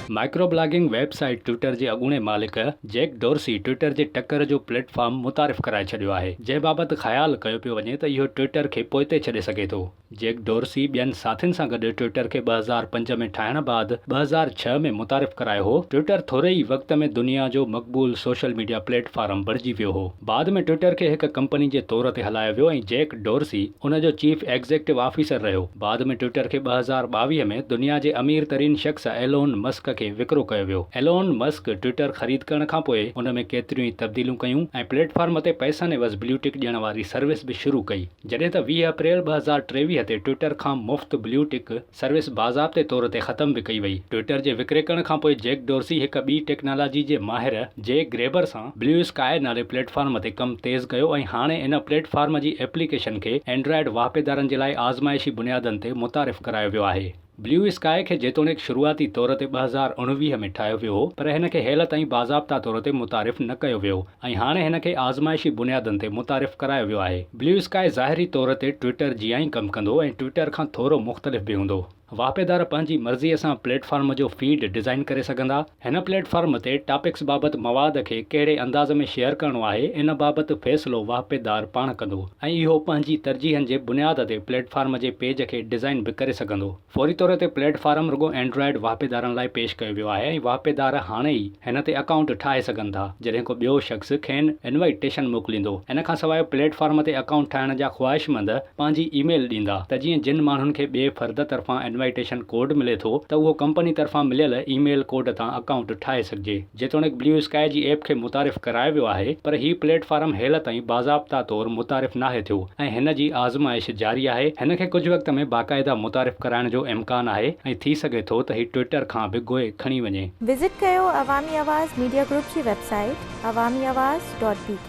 Micro blogging website Twitter जे अॻूणे मालिक Jack dorsi Twitter जे टकर जो प्लेटफॉर्म मुतारिफ़ कराए छॾियो आहे, जंहिं बाबति ख़्यालु कयो पियो वञे त इहो ट्विटर खे पोइते छॾे सघे थो। जैक डोर्सी ॿियनि साथियुनि सां गॾु ट्विटर खे 2005 में ठाहिण बैदि 2006 में मुतारिफ़ करायो हो। ट्विटर थोरे ई वक़्त में दुनिया जो मक़बूल सोशल मीडिया प्लेटफॉर्म बणिजी वियो हो। बाद में ट्विटर खे हिकु कंपनी जे तौर ते हलायो वियो ऐं जैक डोर्सी उन जो चीफ एग्ज़ीक्यूटिव ऑफिसर रहियो। बाद में ट्विटर खे 2022 में दुनिया जे अमीर तरीन शख़्स एलोन मस्क खे विकिरो कयो वियो। एलोन मस्क ट्विटर ख़रीद करण खां पोइ उन में केतिरियूं ई तब्दीलियूं कयूं ऐं प्लेटफॉर्म ते पैसनि एवज़ ब्लू टिक ॾियण वारी सर्विस बि शुरू कई, जॾहिं त 20 अप्रैल 2023 ते ट्विटर खां मुफ़्त ब्लू टिक सर्विस बाज़ाब्ते तौर ते ख़तम बि कई वई। ट्विटर जे विकिरे करण खां पोइ जैक डोर्सी हिकु ॿी टेक्नोलॉजी जे माहिर जे ग्रेबर सां ब्लू स्काई नाले प्लेटफॉर्म ते कमु तेज़ कयो ऐं हाणे इन प्लेटफॉर्म जी एप्लीकेशन खे एंड्रॉइड वाहिपेदारनि जे लाइ आज़माइशी बुनियादनि ते मुतारिफ़ करायो वियो आहे। ब्लू स्काई खे जेतोणीकि शुरूआती तौर ते 2019 में ठाहियो वियो हो, पर हिन खे हेल ताईं बाज़ाब्ता तौर ते मुतारिफ़ न कयो वियो ऐं हाणे हिन खे आज़माइशी बुनियादनि ते मुतारिफ़ करायो वियो आहे। ब्लू स्काई ज़ाहिरी तौर ते ट्विटर जीअं ई कमु कंदो ऐं ट्विटर खां थोरो मुख़्तलिफ़ बि हूंदो। वाहिपेदार पंहिंजी मर्ज़ीअ सां प्लेटफॉर्म जो फीड डिज़ाइन करे सघंदा। हिन प्लेटफॉर्म ते टॉपिक्स बाबति मवाद खे कहिड़े अंदाज़ में शेयर करणो आहे, इन बाबति फ़ैसिलो वाहिपेदार पाण कंदो ऐं इहो पंहिंजी तरजीहनि जे बुनियाद ते प्लेटफॉर्म जे पेज खे डिज़ाइन बि करे सघंदो। फौरी तौर ते प्लेटफॉर्म रुॻो एंड्रॉइड वाहिपेदारनि लाइ पेश कयो वियो आहे ऐं वाहिपेदार हाणे ई हिन ते अकाउंट ठाहे सघनि था, जॾहिं को ॿियो शख़्स खेनि इनवाइटेशन मोकिलींदो। इन खां सवाइ प्लेटफॉर्म ते अकाउंट ठाहिण जा ख़्वाहिशमंद पंहिंजी ईमेल ॾींदा त जीअं जिन माण्हुनि खे ॿिए फ़र्द तरफ़ां इनवाइटेशन कोड मिले थो त उहो कंपनी तरफ़ां मिलियल ईमेल कोड तां अकाउंट ठाहे सघिजे। जेतोणीकि ब्लू स्काई जी ऐप खे मुतारिफ़ करायो वियो आहे, पर हीउ प्लेटफॉर्म हेल ताईं बाज़ाब्ता तौरु मुतारिफ़ नाहे थियो ऐं हिन जी आज़माइश जारी आहे। हिन खे कुझु वक़्त में बाक़ाइदा मुतारिफ़ कराइण जो इम्कान आहे ऐं थी सघे थो त हीउ ट्विटर खां बि ॻोए खणी वञे। विज़िट कयो अवामी आवाज़ मीडिया ग्रुप जी वेबसाइट awamiawaz.pk